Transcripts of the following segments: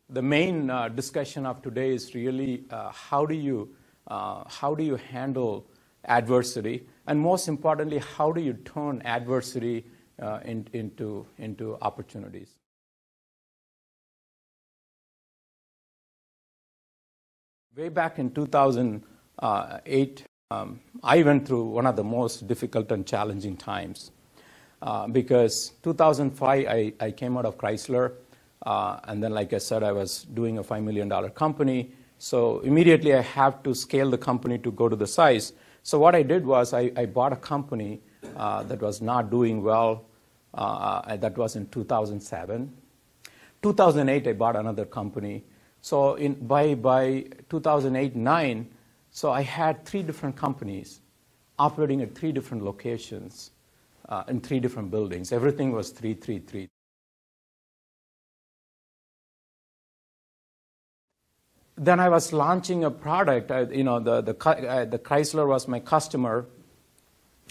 The main discussion of today is really how do you handle adversity, and most importantly, how do you turn adversity into opportunities. Way back in 2008, I went through one of the most difficult and challenging times because 2005 I came out of Chrysler. And then, like I said, I was doing a $5 million company. So immediately I have to scale the company to go to the size. So what I did was I bought a company that was not doing well. That was in 2007. 2008, I bought another company. So by 2008-09, so I had 3 different companies operating at 3 different locations in 3 different buildings. Everything was 333. Then I was launching a product. The Chrysler was my customer,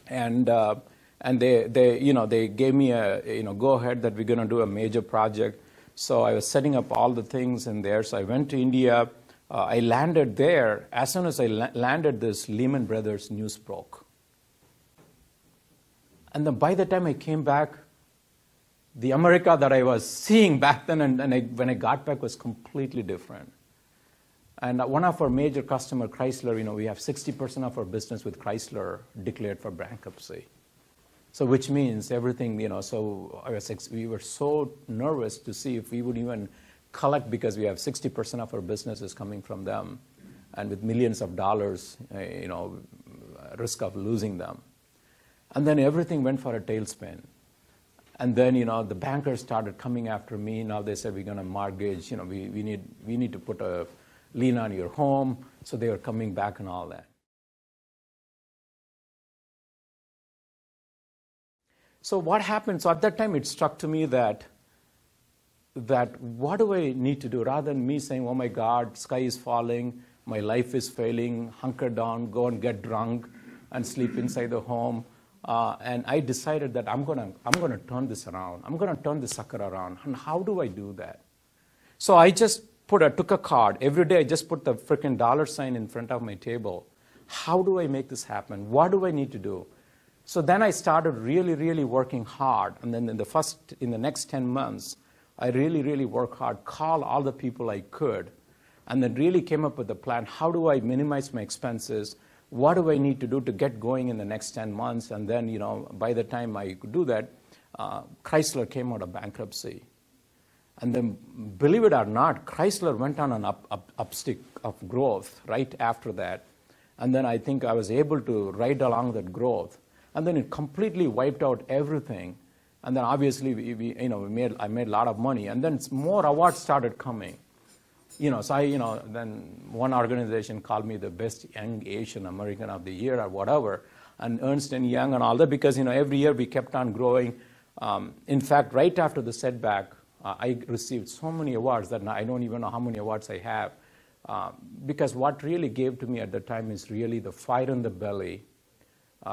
and they gave me a go ahead that we're going to do a major project. So I was setting up all the things in there. So I went to India. I landed there. As soon as I landed, this Lehman Brothers news broke. And then by the time I came back, the America that I was seeing back then and when I got back was completely different. And one of our major customer, Chrysler, we have 60% of our business with Chrysler declared for bankruptcy. So which means everything, so we were so nervous to see if we would even collect because we have 60% of our business is coming from them. And with millions of dollars, risk of losing them. And then everything went for a tailspin. And then, the bankers started coming after me. Now they said, we're going to mortgage, we need to put a lien on your home. So they were coming back and all that. So what happened? So at that time, it struck to me that what do I need to do? Rather than me saying, oh my God, sky is falling, my life is failing, hunker down, go and get drunk and sleep inside the home. And I decided that I'm gonna turn this around. I'm gonna turn this sucker around. And how do I do that? So I just took a card. Every day I just put the freaking $ in front of my table. How do I make this happen? What do I need to do? So then I started really, really working hard. And then in the next 10 months, I really, really worked hard, call all the people I could, and then really came up with a plan. How do I minimize my expenses? What do I need to do to get going in the next 10 months? And then, by the time I could do that, Chrysler came out of bankruptcy. And then, believe it or not, Chrysler went on an upstick of growth right after that. And then I think I was able to ride along that growth. And then it completely wiped out everything. And then obviously I made a lot of money. And then more awards started coming. So then one organization called me the best young Asian American of the year or whatever, and Ernst & Young and all that, because every year we kept on growing. In fact, right after the setback, I received so many awards that now I don't even know how many awards I have. Because what really gave to me at the time is really the fire in the belly.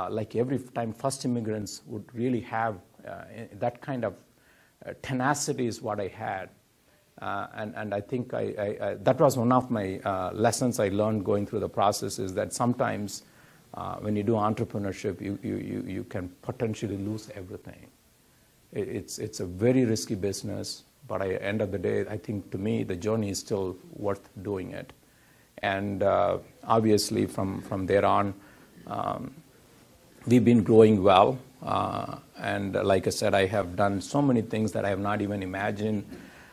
Like every time first immigrants would really have that kind of tenacity is what I had. And I think that was one of my lessons I learned going through the process, is that sometimes when you do entrepreneurship, you can potentially lose everything. It's a very risky business, but at the end of the day, I think to me, the journey is still worth doing it. And obviously from there on, we've been growing well. And like I said, I have done so many things that I have not even imagined.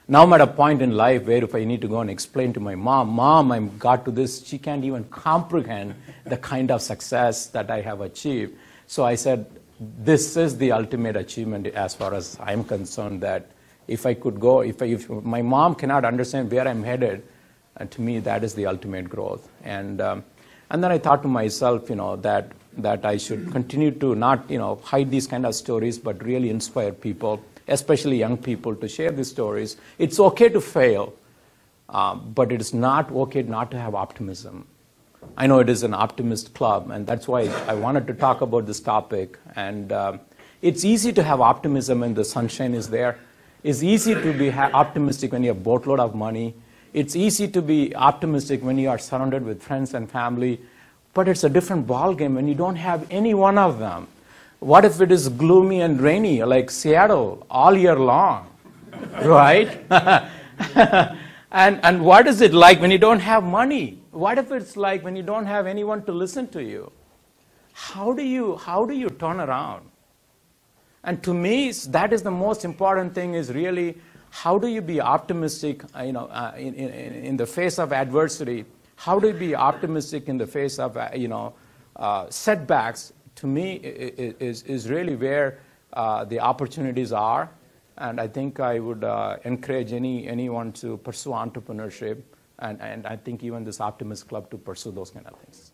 Now I'm at a point in life where if I need to go and explain to my mom, I got to this, she can't even comprehend the kind of success that I have achieved. So I said, this is the ultimate achievement as far as I'm concerned, that if I could go, if my mom cannot understand where I'm headed, to me that is the ultimate growth. And then I thought to myself, that I should continue to not, hide these kind of stories, but really inspire people, especially young people, to share these stories. It's okay to fail, but it is not okay not to have optimism. I know it is an optimist club, and that's why I wanted to talk about this topic. And it's easy to have optimism when the sunshine is there. It's easy to be optimistic when you have a boatload of money. It's easy to be optimistic when you are surrounded with friends and family. But it's a different ballgame when you don't have any one of them. What if it is gloomy and rainy, like Seattle, all year long, right? And what is it like when you don't have money? What if it's like when you don't have anyone to listen to you? How do you turn around? And to me, that is the most important thing, is really how do you be optimistic in the face of adversity? How do you be optimistic in the face of setbacks? To me, is really where the opportunities are. And I think I would encourage anyone to pursue entrepreneurship, and I think even this Optimist Club to pursue those kind of things.